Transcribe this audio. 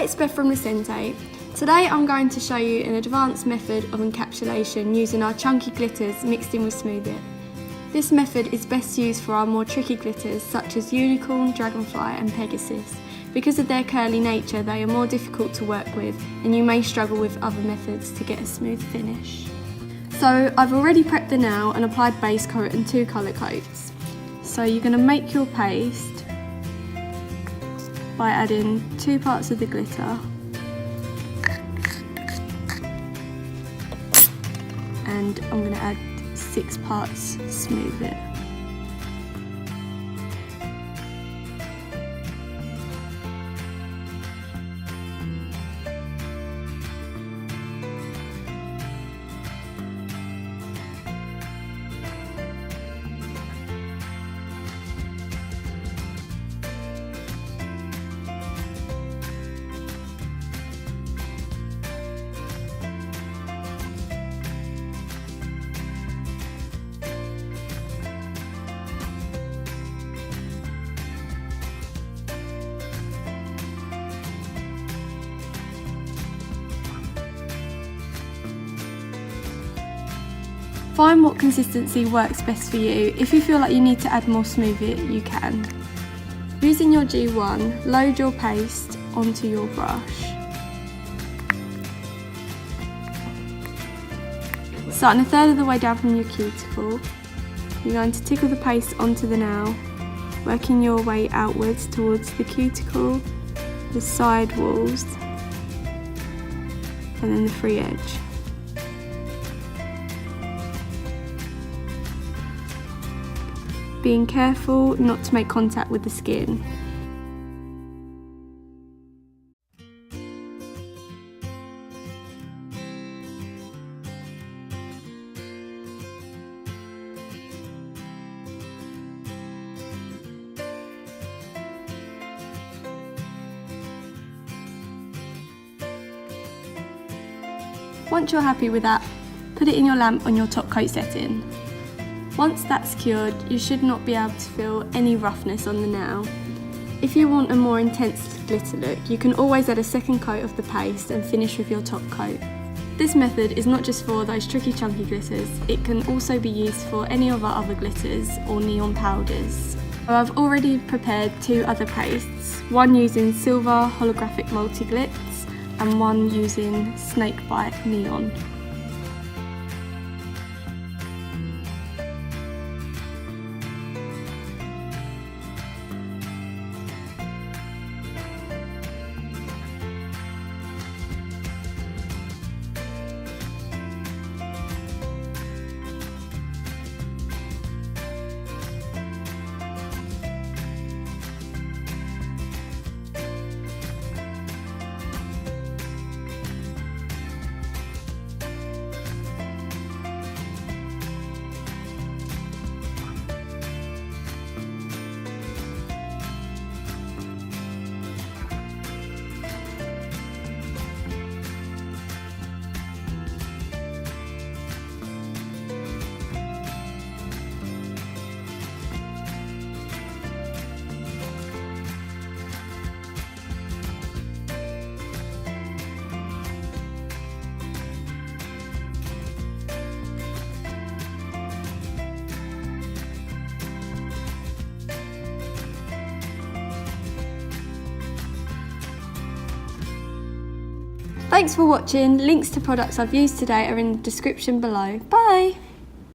it's Beth from Lecenté. Today I'm going to show you an advanced method of encapsulation using our chunky glitters mixed in with Smooth It. This method is best used for our more tricky glitters such as Unicorn, Dragonfly and Pegasus. Because of their curly nature, they are more difficult to work with and you may struggle with other methods to get a smooth finish. So I've already prepped the nail and applied base coat and 2 colour coats. So you're going to make your paste by adding 2 parts of the glitter and I'm going to add 6 parts Smooth It. Find what consistency works best for you. If you feel like you need to add more Smooth It, you can. Using your G1, load your paste onto your brush. Starting a third of the way down from your cuticle, you're going to tickle the paste onto the nail, working your way outwards towards the cuticle, the side walls, and then the free edge. Being careful not to make contact with the skin. Once you're happy with that, put it in your lamp on your top coat setting. Once that's cured, you should not be able to feel any roughness on the nail. If you want a more intense glitter look, you can always add a second coat of the paste and finish with your top coat. This method is not just for those tricky chunky glitters, it can also be used for any of our other glitters or neon powders. So I've already prepared 2 other pastes, one using silver holographic multi-glitz and one using snakebite neon. Thanks for watching. Links to products I've used today are in the description below. Bye!